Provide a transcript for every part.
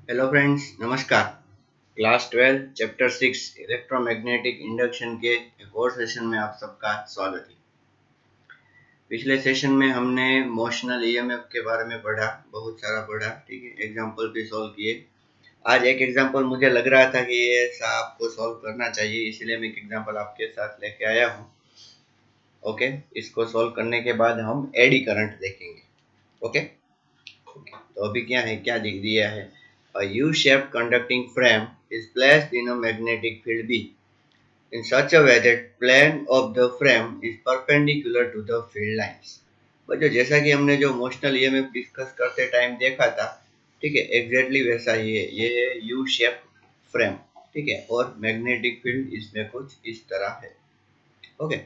Hello friends, नमस्कार। Class 12 chapter 6 electromagnetic induction के एक और सेशन में आप सबका स्वागत है। पिछले सेशन में हमने मोशनल ईएमएफ के बारे में पढ़ा, बहुत सारा पढ़ा, ठीक है। एग्जांपल भी सॉल्व किए। आज एक एग्जांपल मुझे लग रहा था कि ये ऐसा आपको सॉल्व करना चाहिए, इसलिए मैं एक एग्जांपल आपके साथ लेके आया हूँ। ओके, इसको सॉल्व करने के बाद हम एडी करंट देखेंगे। ओके, तो अभी क्या दिया है। A U-shaped conducting frame is placed in a magnetic field B in such a way that plane of the frame is perpendicular to the field lines. बच्चों, जैसा कि हमने जो मोशनल ईएमएफ डिस्कस करते टाइम देखा था, ठीक है, एग्जैक्टली वैसा ही है। ये यू शेप फ्रेम, ठीक है, और मैग्नेटिक फील्ड इसमें कुछ इस तरह है। ओके,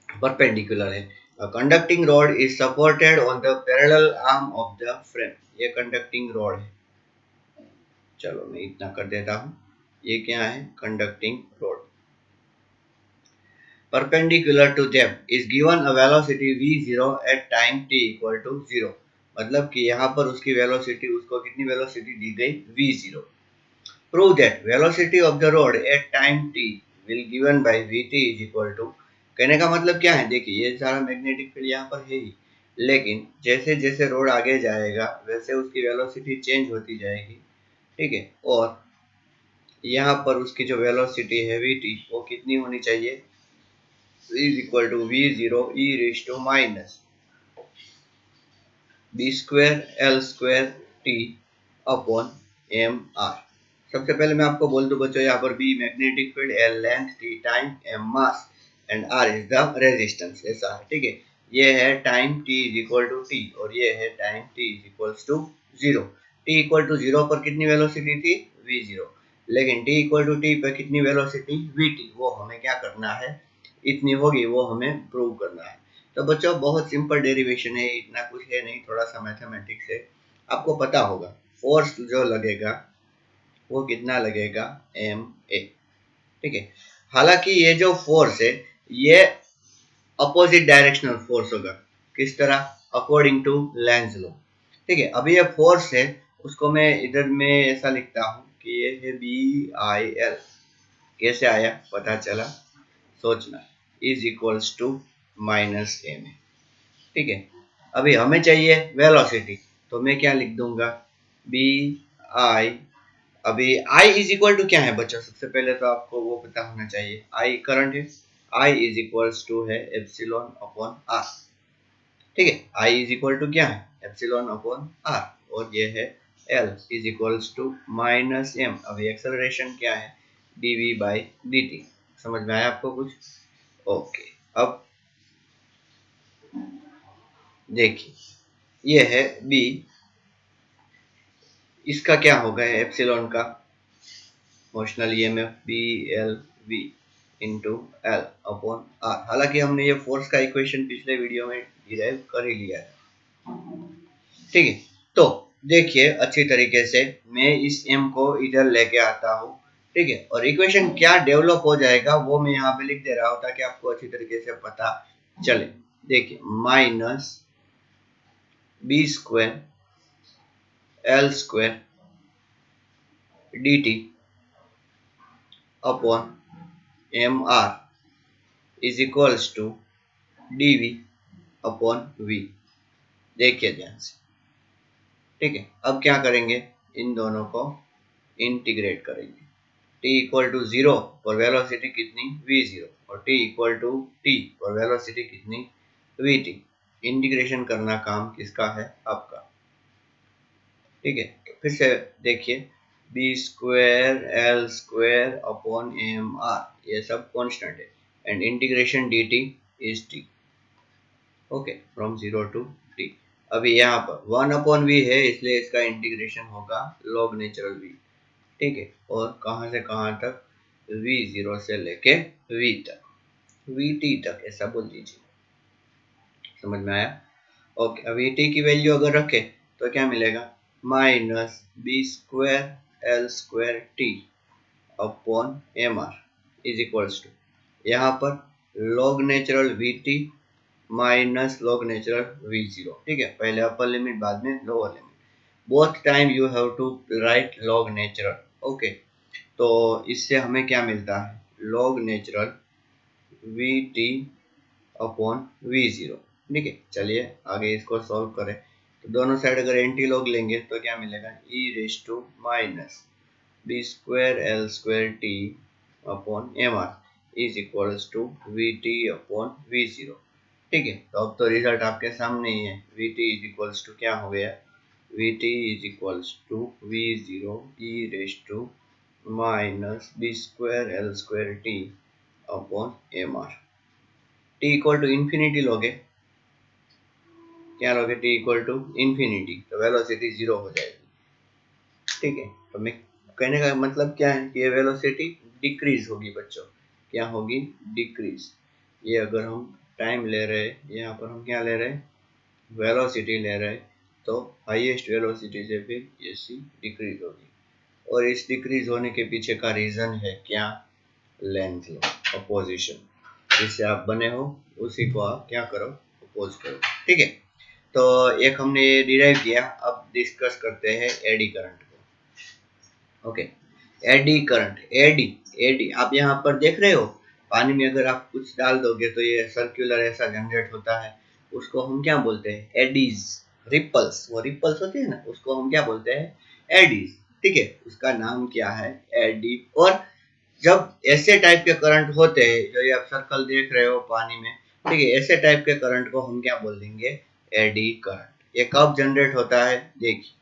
परपेंडिकुलर है। Conducting rod is supported on the parallel arm of the frame. ये कंडक्टिंग रॉड है। चलो मैं इतना कर देता हूँ। ये क्या है? Conducting rod. Perpendicular to them is given a velocity v0 at time t equal to 0। मतलब कि यहाँ पर उसकी वेलोसिटी, उसको कितनी वेलोसिटी दी गई? v0। Prove that velocity of the rod at time t will given by vt is equal to. कहने का मतलब क्या है? देखिए, ये सारा मैग्नेटिक फील्ड यहाँ पर है ही, लेकिन जैसे जैसे रोड आगे जाएगा वैसे उसकी वेलोसिटी चेंज होती जाएगी, ठीक है। और यहाँ पर उसकी जो वेलोसिटी है vt, वो कितनी होनी चाहिए? Is equal to v0 e raise to minus b square l square t upon m r. सबसे पहले मैं आपको बोल दूं बच्चों, यहाँ पर b magnetic field, l length, t time, m mass and r is the resistance. ऐसा है, ठीक है। ये है time t is equal to t और ये है time t is equal to 0। t equal to 0 पर कितनी वेलोसिटी थी? v0। लेकिन t इक्वल टू t पर कितनी वेलोसिटी? vt। वो हमें क्या करना है? इतनी होगी, वो हमें प्रूव करना है। तो बच्चों, बहुत सिंपल डेरिवेशन है, इतना कुछ है नहीं, थोड़ा सा मैथमेटिक्स है। आपको पता होगा फोर्स जो लगेगा वो कितना लगेगा? एम ए, ठीक है। हालांकि ये जो फोर्स है ये अपोजिट डायरेक्शनल फोर्स होगा। किस तरह? अकॉर्डिंग टू लेंज लॉ, ठीक है। अभी ये फोर्स है, उसको मैं इधर में ऐसा लिखता हूँ कि ये है बी आई एल। कैसे आया पता चला? सोचना। Is equals to minus m a, ठीक है। अभी हमें चाहिए वेलोसिटी, तो मैं क्या लिख दूंगा? B i. अभी आई इज इक्वल टू क्या है बच्चों? सबसे पहले तो आपको वो पता होना चाहिए, आई करंट है। आई इज इक्वल्स टू है एप्सिलॉन अपॉन आर, ठीक है। आई इज इक्वल टू क्या है? Epsilon upon r. और ये है l is equals to minus m. अभी एक्सेलरेशन क्या है? D v by d. समझ में आया आपको कुछ? ओके, अब देखिए, ये है बी, इसका क्या होगा एप्सिलॉन का? Motional EMF b l v into l upon r. हालांकि हमने ये फोर्स का इक्वेशन पिछले वीडियो में डिराइव कर ही लिया है, ठीक है। तो देखिए, अच्छी तरीके से मैं इस एम को इधर लेके आता हूँ, ठीक है। और इक्वेशन क्या डेवलप हो जाएगा वो मैं यहाँ पे लिख दे रहा हूँ ताकि आपको अच्छी तरीके से पता चले। देखिए, minus b square l square d t upon m r is equals to d v upon v. देखिए ध्यान से, ठीक है। अब क्या करेंगे? इन दोनों को इंटीग्रेट करेंगे। t इक्वल टू 0 और वेलोसिटी कितनी? v0। और t इक्वल टू t और वेलोसिटी कितनी? vt। इंटीग्रेशन करना काम किसका है? आपका, ठीक है। तो फिर से देखिए, b square l square upon m r, ये सब कांस्टेंट है, and integration dt is t। Okay, from 0 to t। अभी यहाँ पर 1 अपॉन v है, इसलिए इसका इंटीग्रेशन होगा log नेचुरल v, ठीक है। और कहाँ से कहाँ तक? v0 से लेके v तक, vt तक, ऐसा बोल दीजिए। समझ में आया? ओके, अब vt की वैल्यू अगर रखे तो क्या मिलेगा? Minus b square l square t upon m r is equals to, यहाँ पर log natural vt minus log natural v0, ठीक है। पहले अपर लिमिट, बाद में lower limit. Both time you have to write log natural. Okay, तो इससे हमें क्या मिलता है, log natural v t upon v zero. ठीक है, चलिए आगे इसको सॉल्व करें। तो दोनों साइड अगर एंटी लॉग लेंगे तो क्या मिलेगा, e raise to minus b square l square t upon m r is equals to v t upon v zero. ठीक है, तो अब तो रिजल्ट आपके सामने ही है, v t is equals to क्या हो गया, v t is equals to v zero e raise to minus b square l square t upon m r. T equal to infinity लोगे, क्या लोगे, टी इक्वल टू इन्फिनिटी, तो velocity zero हो जाएगी। ठीक है, तो मैं कहने का मतलब क्या है कि ये वेलोसिटी डिक्रीज होगी बच्चों, क्या होगी, डिक्रीज। ये अगर हम टाइम ले रहे हैं, यहाँ पर हम क्या ले रहे हैं, वेलोसिटी ले रहे हैं, तो हाईएस्ट वेलोसिटी से फिर ये सी डिक्रीज होगी। और इस डिक्रीज होने के पीछे का रीजन है क्या, लेंथ लो, अपोजिशन। जिससे आप बने हो उसी को आप क्या करो, अपोज करो। ठीक है, तो एक हमने ये डिराइव किया, अब डिस्कस करते हैं एडी करंट को। Okay, eddy current, eddy, eddy आप यहाँ पर देख रहे हो, पानी में अगर आप कुछ डाल दोगे तो ये सर्कुलर ऐसा जनरेट होता है, उसको हम क्या बोलते हैं, एडीज। रिपल्स, वो रिपल्स होते हैं ना, उसको हम क्या बोलते हैं, एडीज। ठीक है, उसका नाम क्या है, एडी। और जब ऐसे टाइप के करंट होते हैं, जो ये आप सर्कल देख रहे हो पानी में, ठीक है, ऐसे टाइप के करंट को हम क्या बोल देंगे, एडी करंट। ये कब जनरेट होता है, देखिए,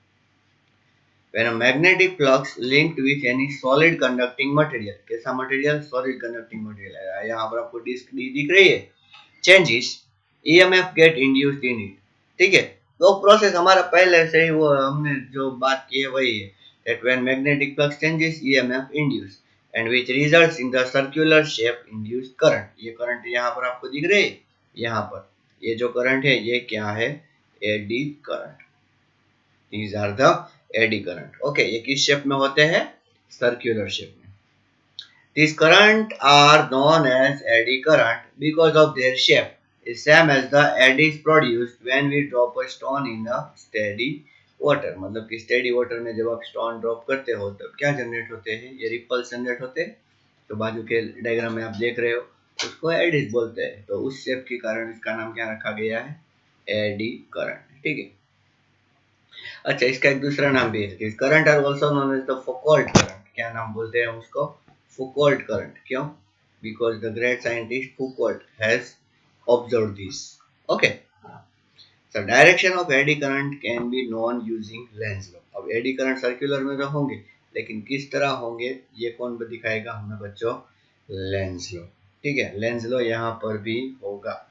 when a magnetic flux linked with any solid conducting material, कैसा मटेरियल, सॉलिड कंडक्टिंग मटेरियल है, यहाँ पर आपको डिस्क डी दिख रही है, changes EMF get induced in it. ठीक है, तो प्रोसेस हमारा पहले से ही, वो हमने जो बात की है वही है, that when magnetic flux changes EMF induced and which results in the circular shape induced current। ये करंट यहाँ पर आपको दिख रहे हैं, यहाँ पर ये जो करंट है ये क्या है, eddy current. These are the eddy current. Okay, ये किस शेप में होते हैं, सर्कुलर शेप में। These current are known as eddy current because of their shape is same as the eddies produced when we drop a stone in a steady water। मतलब कि steady water में जब आप stone drop करते हो तब क्या जनरेट होते हैं, ये ripples जनरेट होते हैं। तो बाजू के डायग्राम में आप देख रहे हो, उसको एडीज बोलते हैं। तो उस शेप के कारण इसका नाम क्या रखा गया है, एडी करंट। ठीक है, अच्छा, इसका एक दूसरा नाम भी है, current are also known as the Foucault current. क्या नाम बोलते हैं उसको, फौकॉल्ट करंट। क्यों, because the great scientist Foucault has observed this. Okay, so direction of eddy current can be known using Lenz law. अब एडी करंट सर्कुलर में तो होंगे, लेकिन किस तरह होंगे ये कौन दिखाएगा हमें बच्चों, लेंस लॉ। ठीक है, लेंस लॉ यहाँ पर भी होगा।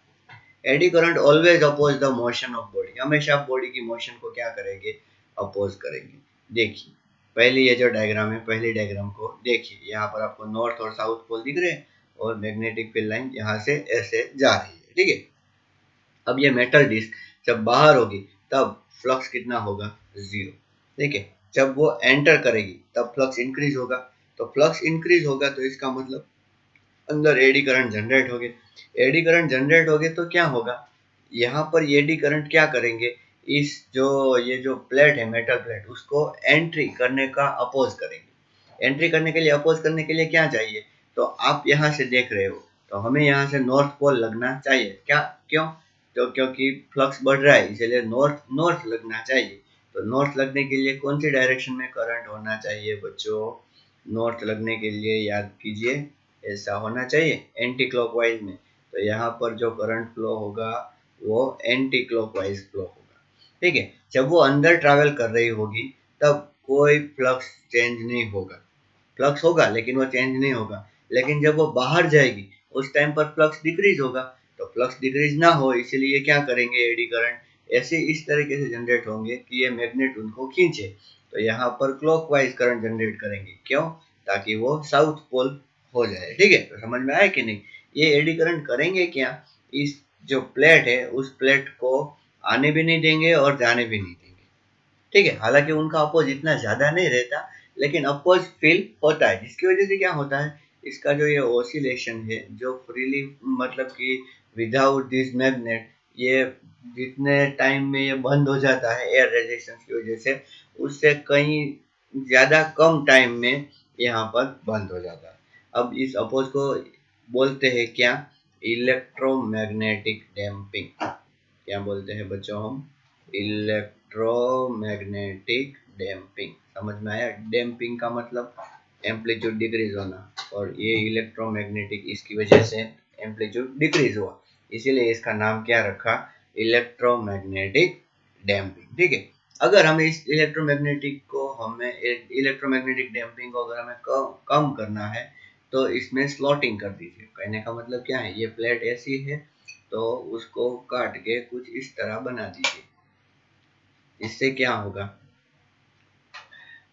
Eddy current always oppose the motion of body, हमेशा बॉडी की मोशन को क्या करेंगे, अपोज करेंगे। देखिए, पहले ये जो डायग्राम है, पहली डायग्राम को देखिए, यहाँ पर आपको नॉर्थ और साउथ पोल दिख रहे हैं और मैग्नेटिक फील्ड लाइन यहाँ से ऐसे जा रही है। ठीक है, अब ये मेटल डिस्क जब बाहर होगी तब फ्लक्स कितना होगा, जीरो। ठीक है, जब वो एंटर करेगी तब फ्लक्स इंक्रीज होगा। तो फ्लक्स इंक्रीज होगा तो इसका मतलब अंदर एडी करंट जनरेट होंगे। एडी करंट जनरेट होंगे तो क्या होगा, यहाँ पर एडी करंट क्या करेंगे, इस जो ये जो प्लेट है, मेटल प्लेट, उसको एंट्री करने का अपोज करेंगे। एंट्री करने के लिए, अपोज करने के लिए क्या चाहिए, तो आप यहाँ से देख रहे हो, तो हमें यहाँ से नॉर्थ पोल लगना चाहिए। क्या, क्यों, तो क्योंकि फ्लक्स बढ़ रहा है, इसलिए नॉर्थ नॉर्थ लगना चाहिए। तो नॉर्थ लगने के लिए कौन सी डायरेक्शन में करंट होना चाहिए बच्चों, नॉर्थ लगने के लिए याद कीजिए ऐसा होना चाहिए, एंटी क्लॉकवाइज में। तो यहाँ पर जो करंट फ्लो होगा वो एंटी क्लॉकवाइज फ्लो होगा। ठीक है, जब वो अंदर ट्रैवल कर रही होगी तब कोई फ्लक्स चेंज नहीं होगा, फ्लक्स होगा लेकिन वो चेंज नहीं होगा। लेकिन जब वो बाहर जाएगी उस टाइम पर फ्लक्स डिक्रीज होगा। तो फ्लक्स डिक्रीज ना हो इसलिए क्या करेंगे, एडी करंट ऐसे इस तरीके से जनरेट होंगे कि ये मैग्नेट उनको खींचे। तो यहाँ पर क्लॉकवाइज करंट जनरेट करेंगे, क्यों, ताकि वो साउथ पोल हो जाए। ठीक है, तो समझ में आया कि नहीं, ये एडी करंट करेंगे क्या, इस जो प्लेट है उस प्लेट को आने भी नहीं देंगे और जाने भी नहीं देंगे। ठीक है, हालांकि उनका अपोज इतना ज्यादा नहीं रहता, लेकिन अपोज फील होता है, जिसकी वजह से क्या होता है, इसका जो ये ऑसिलेशन है जो फ्रीली, मतलब कि विदाउट दिस मैग्नेट ये जितने टाइम में ये बंद हो जाता है एयर रेजिस्टेंस की वजह से, उससे कहीं ज्यादा कम टाइम में यहाँ पर बंद हो जाता है। अब इस अपोज को बोलते हैं क्या? Electromagnetic damping. क्या बोलते हैं बच्चों हम? Electromagnetic damping. समझ में आया? डैम्पिंग का मतलब एम्पलीट्यूड डिक्रीज होना, और ये इलेक्ट्रोमैग्नेटिक, इसकी वजह से एम्पलीट्यूड डिक्रीज हुआ, इसीलिए इसका नाम क्या रखा? Electromagnetic damping. ठीक है। अगर हमें इस इलेक्ट्रोमैग्नेटिक डैम्पिंग को अगर हमें कम करना है तो इसमें स्लॉटिंग कर दीजिए। कहने का मतलब क्या है? ये प्लेट ऐसी है तो उसको काट के कुछ इस तरह बना दीजिए। इससे क्या होगा?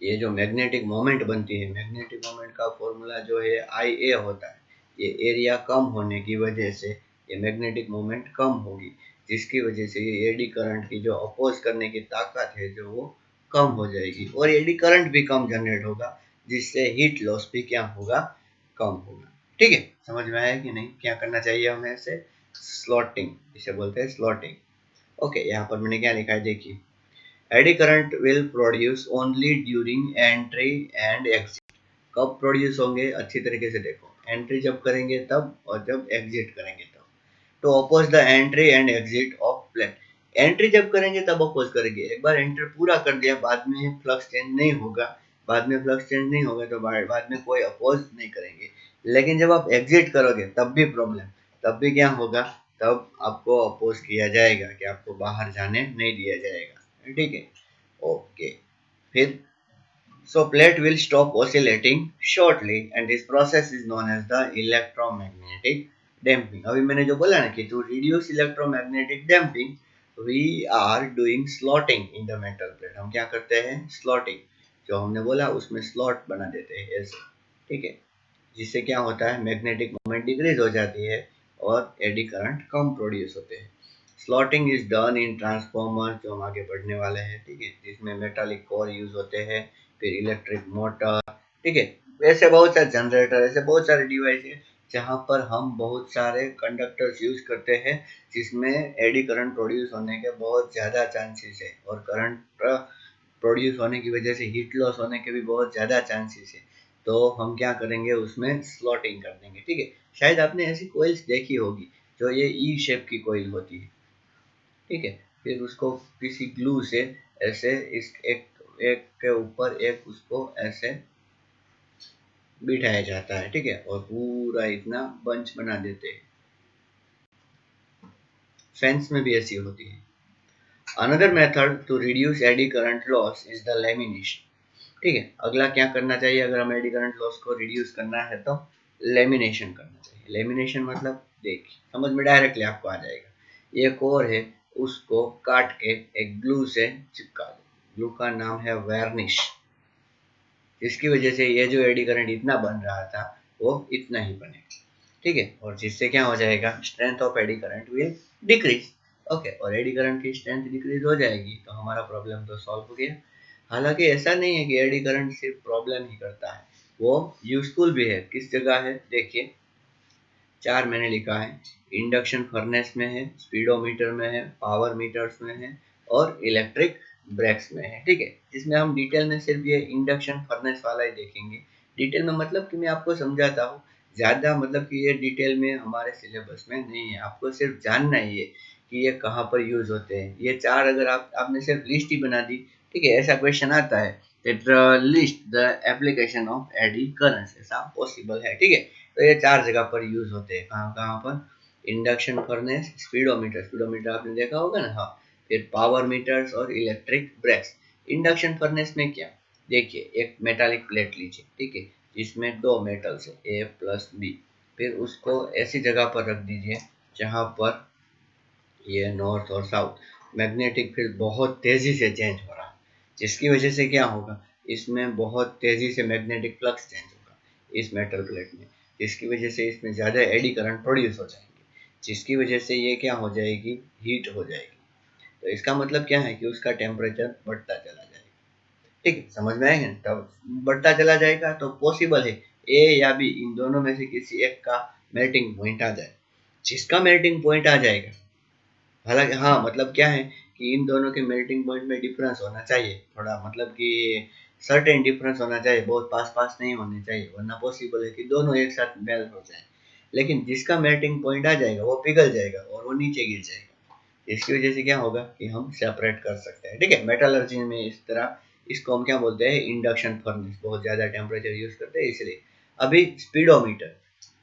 ये जो मैग्नेटिक मोमेंट बनती है, मैग्नेटिक मोमेंट का फॉर्मूला जो है IA होता है। ये एरिया कम होने की वजह से ये मैग्नेटिक मोमेंट कम होगी, जिसकी वजह से ये एडी करंट की जो अपोज करने की ताकत है जो वो कम हो जाएगी, और एडी करंट भी कम जनरेट होगा, जिससे हीट लॉस भी क्या होगा? कम होगा। ठीक है, समझ में आया कि नहीं? क्या करना चाहिए हमें? इसे स्लॉटिंग, इसे बोलते हैं स्लॉटिंग। ओके, यहाँ पर मैंने क्या लिखा है देखिए। Eddy current will produce only during entry and exit. कब प्रोड्यूस होंगे? अच्छी तरीके से देखो, एंट्री जब करेंगे तब, और जब एग्जिट करेंगे तब। To oppose the entry and exit of plate. Entry जब करेंगे तब अपोज करेंगे। एक बार एंटर पूरा कर दिया, बाद में फ्लक्स चेंज नहीं होगा, तो बाद में कोई अपोज नहीं करेंगे। लेकिन जब आप एग्जिट करोगे तब भी प्रॉब्लम, तब भी क्या होगा? तब आपको अपोज किया जाएगा कि आपको बाहर जाने नहीं दिया जाएगा। ठीक है, ओके। फिर so plate will stop oscillating shortly and this process is known as the electromagnetic damping. अभी मैंने जो बोला ना कि to reduce electromagnetic damping we are doing slotting in the metal plate. हम क्या करते हैं? slotting। जो हमने बोला उसमें slot बना देते हैं ऐसे। ठीक है, जिससे क्या होता है? मैग्नेटिक मोमेंट डिक्रीज हो जाती है और एडी करंट कम प्रोड्यूस होते हैं। Slotting is done in transformer, जो हम आगे पढ़ने वाले हैं। ठीक है, जिसमें मेटालिक कोर यूज होते हैं, फिर इलेक्ट्रिक मोटर। ठीक है, ऐसे बहुत सारे जनरेटर, ऐसे बहुत सारे डिवाइस है जहाँ पर हम बहुत सारे कंडक्टर्स यूज करते हैं, जिसमें एडी करंट प्रोड्यूस होने के बहुत ज़्यादा चांसेस है, और करंट प्रोड्यूस होने की वजह से हीट लॉस होने के भी बहुत ज़्यादा चांसेस है। तो हम क्या करेंगे? उसमें स्लॉटिंग कर देंगे। ठीक है, शायद आपने ऐसी कोइल्स देखी होगी जो ये ई शेप की कोइल होती है। ठीक है, फिर उसको किसी ग्लू से ऐसे इस एक एक के ऊपर एक उसको ऐसे बिठाया जाता है। ठीक है, और पूरा इतना बंच बना देते हैं। फैंस में भी ऐसी होती है। Another method to reduce eddy current loss is the lamination. ठीक है, अगला क्या करना चाहिए अगर हमें एडी करंट लॉस को रिड्यूस करना है? तो लेमिनेशन करना चाहिए। लेमिनेशन मतलब देखिए, समझ में डायरेक्टली आपको आ जाएगा। ये कोर है, उसको काट के एक ग्लू से चिपका दो। ग्लू का नाम है वार्निश, जिसकी वजह से ये जो एडी करंट इतना बन रहा था वो इतना ही बनेगा। ठीक है, और जिससे क्या हो जाएगा? Strength of eddy current will decrease. Okay, और एडी करंट की स्ट्रेंथ डिक्रीज हो जाएगी तो हमारा प्रॉब्लम तो सॉल्व हो गया। हालांकि ऐसा नहीं है कि एडी करंट सिर्फ प्रॉब्लम ही करता है, वो यूजफुल भी है। किस जगह है देखिए, 4 मैंने लिखा है। इंडक्शन फर्नेस में है, स्पीडोमीटर में है, पावर मीटर्स में है, और इलेक्ट्रिक ब्रेक्स में है। ठीक है, जिसमें हम डिटेल में सिर्फ ये इंडक्शन फर्नेस वाला ही देखेंगे। डिटेल में मतलब कि मैं आपको समझाता हूँ, ज़्यादा मतलब कि ये डिटेल में हमारे सिलेबस में नहीं है। आपको सिर्फ जानना ही है कि ये कहाँ पर यूज होते हैं। ये 4 अगर आपने सिर्फ लिस्ट ही बना दी, ठीक है, ऐसा क्वेश्चन आता है that list the application of eddy currents, ऐसा पॉसिबल है। ठीक है, तो ये 4 जगह पर यूज होते हैं। कहाँ कहाँ पर? इंडक्शन फर्नेस, स्पीडोमीटर, स्पीडोमीटर आपने देखा होगा ना, हाँ। फिर पावर मीटर्स और इलेक्ट्रिक ब्रेक्स। इंडक्शन फर्नेस में क्या? देखिए, एक मेटालिक प्लेट लीजिए, ठीक है, जिसमें 2 मेटल्स है, ए प्लस बी। फिर उसको ऐसी जगह पर रख दीजिए जहाँ पर ये नॉर्थ और साउथ मैग्नेटिक फील्ड बहुत तेजी से चेंज हो रहा है, जिसकी वजह से क्या होगा? इसमें बहुत तेजी से मैग्नेटिक फ्लक्स चेंज होगा इस मेटल प्लेट में, जिसकी वजह से इसमें ज़्यादा एडी करंट प्रोड्यूस हो जाएंगे, जिसकी वजह से ये क्या हो जाएगी? हीट हो जाएगी। तो इसका मतलब क्या है कि उसका टेम्परेचर बढ़ता चला जाएगा। ठीक है, समझ में आएगा? तब बढ़ता चला जाएगा तो पॉसिबल है ए या बी, इन दोनों में से किसी एक का मेल्टिंग पॉइंट आ जाए। जिसका मेल्टिंग पॉइंट आ जाएगा हालांकि हाँ, मतलब क्या है कि इन दोनों के मेल्टिंग पॉइंट में डिफरेंस होना चाहिए थोड़ा, मतलब कि सर्टेन डिफरेंस होना चाहिए, बहुत पास पास नहीं होने चाहिए, वरना पॉसिबल है कि दोनों एक साथ मेल्ट हो जाए। लेकिन जिसका मेल्टिंग पॉइंट आ जाएगा वो पिघल जाएगा और वो नीचे गिर जाएगा। इसकी वजह से क्या होगा कि हम सेपरेट कर सकते हैं। ठीक है, मेटलर्जी में इस तरह इसको हम क्या बोलते हैं, इंडक्शन फर्नेस, बहुत ज़्यादा टेम्परेचर यूज़ करते हैं इसलिए। अभी स्पीडोमीटर,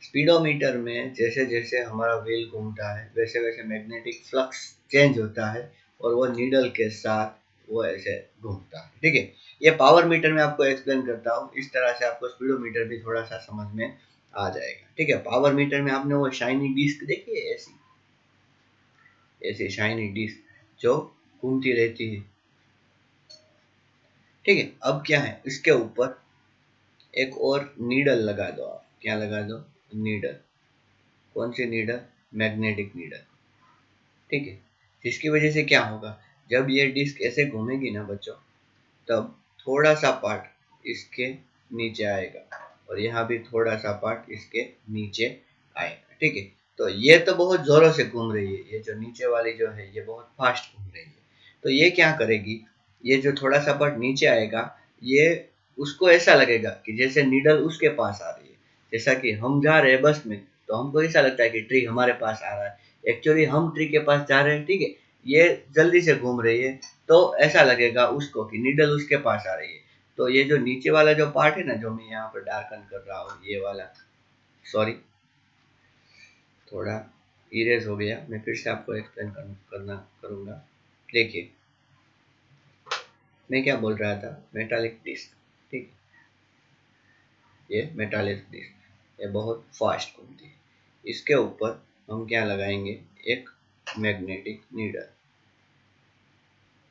स्पीडोमीटर में जैसे जैसे हमारा व्हील घूमता है वैसे वैसे मैग्नेटिक फ्लक्स चेंज होता है और वो नीडल के साथ वो ऐसे घूमता है। ठीक है, ये पावर मीटर में आपको एक्सप्लेन करता हूँ, इस तरह से आपको स्पीडोमीटर भी थोड़ा सा समझ में आ जाएगा। ठीक है, पावर मीटर में आपने वो शाइनी डिस्क देखी है, ऐसी ऐसी शाइनी डिस्क जो घूमती रहती है। ठीक है, अब क्या है, इसके ऊपर एक और नीडल लगा दो आप, क्या लगा दो, नीडल। कौन सी नीडल, मैग्नेटिक नीडल। ठीक है, जिसकी वजह से क्या होगा, जब ये डिस्क ऐसे घूमेगी ना बच्चों, तब थोड़ा सा पार्ट इसके नीचे आएगा और यहाँ भी थोड़ा सा पार्ट इसके नीचे आएगा। ठीक है, तो ये तो बहुत जोरों से घूम रही है, ये जो नीचे वाली जो है ये बहुत फास्ट घूम रही है। तो ये क्या करेगी, ये जो थोड़ा सा पार्ट नीचे आएगा, ये उसको ऐसा लगेगा कि जैसे नीडल उसके पास आ रही है। जैसा कि हम जा रहे हैं बस में, तो हमको ऐसा लगता है कि ट्री हमारे पास आ रहा है, एक्चुअली हम ट्री के पास जा रहे हैं। ठीक है, ये जल्दी से घूम रही है, तो ऐसा लगेगा उसको कि नीडल उसके पास आ रही है। तो ये जो नीचे वाला जो पार्ट है ना, जो मैं यहाँ पर डार्कन कर रहा हूँ, ये वाला, सॉरी थोड़ा इरेज हो गया, मैं फिर से आपको एक्सप्लेन करना करूँगा। देखिए मैं क्या बोल रहा था, मेटालिक डिस्क। ठीक है, ये मेटालिक डिस्क ये बहुत फास्ट घूमती है, इसके ऊपर हम क्या लगाएंगे, एक मैग्नेटिक नीडल।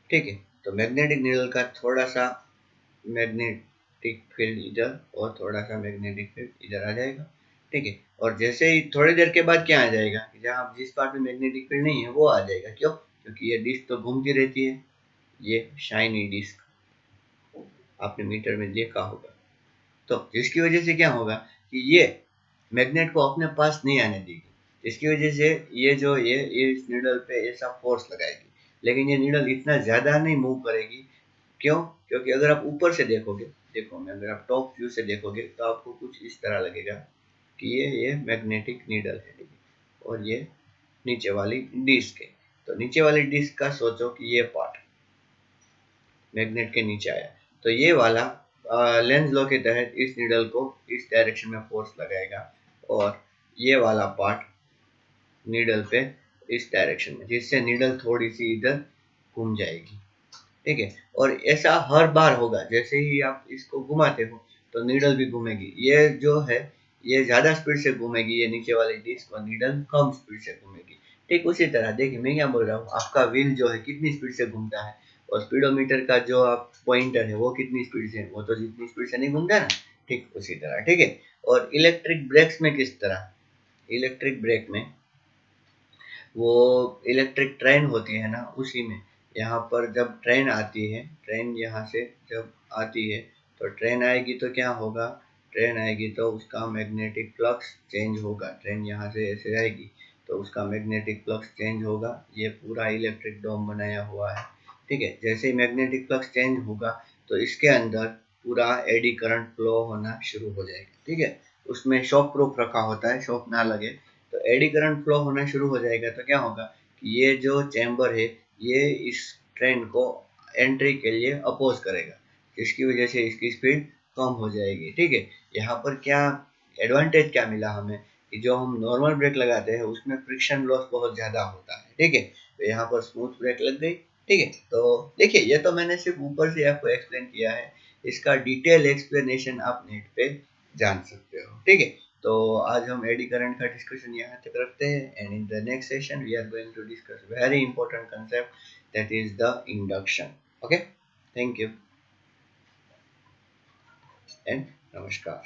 ठीक है, तो मैग्नेटिक नीडल का थोड़ा सा मैग्नेटिक फील्ड इधर और थोड़ा सा मैग्नेटिक फील्ड इधर आ जाएगा। ठीक है, और जैसे ही थोड़ी देर के बाद क्या आ जाएगा, जहाँ जिस पार्ट में मैग्नेटिक फील्ड नहीं है वो आ जाएगा। क्यों, क्योंकि ये डिस्क तो घूमती रहती है, ये शाइनी डिस्क आपने मीटर में देखा होगा। तो जिसकी वजह से क्या होगा कि ये मैग्नेट को अपने पास नहीं आने देगी, जिसकी वजह से ये जो ये इस नीडल पे ऐसा फोर्स लगाएगी, लेकिन ये नीडल इतना ज़्यादा नहीं मूव करेगी। क्यों, क्योंकि अगर आप ऊपर से देखोगे, देखो मैं अगर आप टॉप व्यू से देखोगे तो आपको कुछ इस तरह लगेगा कि ये मैग्नेटिक नीडल है। ठीक है, और ये नीचे वाली डिस्क है। तो नीचे वाली डिस्क का सोचो कि ये पार्ट मैग्नेट के नीचे आया, तो ये वाला लेंज लॉ के तहत इस नीडल को इस डायरेक्शन में फोर्स लगाएगा और ये वाला पार्ट नीडल पे इस डायरेक्शन में, जिससे नीडल थोड़ी सी इधर घूम जाएगी। ठीक है, और ऐसा हर बार होगा, जैसे ही आप इसको घुमाते हो तो नीडल भी घूमेगी। ये जो है ये ज्यादा स्पीड से घूमेगी, ये नीचे वाली डिस्क, और नीडल कम स्पीड से घूमेगी। ठीक उसी तरह देखिए मैं क्या बोल रहा हूँ, आपका व्हील जो है कितनी स्पीड से घूमता है, और स्पीडोमीटर का जो आप पॉइंटर है वो कितनी स्पीड से, वो तो जितनी स्पीड से नहीं घूमता ना। ठीक उसी तरह। ठीक है, और इलेक्ट्रिक ब्रेक्स में किस तरह, इलेक्ट्रिक ब्रेक में वो इलेक्ट्रिक ट्रेन होती है ना, उसी में यहाँ पर जब ट्रेन आती है, ट्रेन यहाँ से जब आती है, तो ट्रेन आएगी तो क्या होगा, ट्रेन आएगी तो उसका मैग्नेटिक फ्लक्स चेंज होगा। ट्रेन यहाँ से ऐसे आएगी तो उसका मैग्नेटिक फ्लक्स चेंज होगा। ये पूरा इलेक्ट्रिक डोम बनाया हुआ है। ठीक है, जैसे ही मैग्नेटिक फ्लक्स चेंज होगा तो इसके अंदर पूरा एडी करंट फ्लो होना शुरू हो जाएगा। ठीक है, उसमें शॉक प्रूफ रखा होता है, शॉक ना लगे। तो एडी करंट फ्लो होना शुरू हो जाएगा तो क्या होगा कि ये जो चैम्बर है ये इस ट्रेन को एंट्री के लिए अपोज करेगा, जिसकी वजह से इसकी स्पीड कम हो जाएगी। ठीक है, यहाँ पर क्या एडवांटेज क्या मिला हमें कि जो हम नॉर्मल ब्रेक लगाते हैं उसमें फ्रिक्शन लॉस बहुत ज़्यादा होता है। ठीक है, तो यहाँ पर स्मूथ ब्रेक लग गई। ठीक है, तो देखिए ये तो मैंने सिर्फ ऊपर से आपको एक्सप्लेन किया है, इसका डिटेल एक्सप्लेनेशन आप नेट पे जान सकते हो। ठीक है, तो आज हम एडी करंट का डिस्कशन यहाँ तक रखते हैं, and in the next session we are going to discuss very important concept, that is the induction. Okay, thank you and namaskar.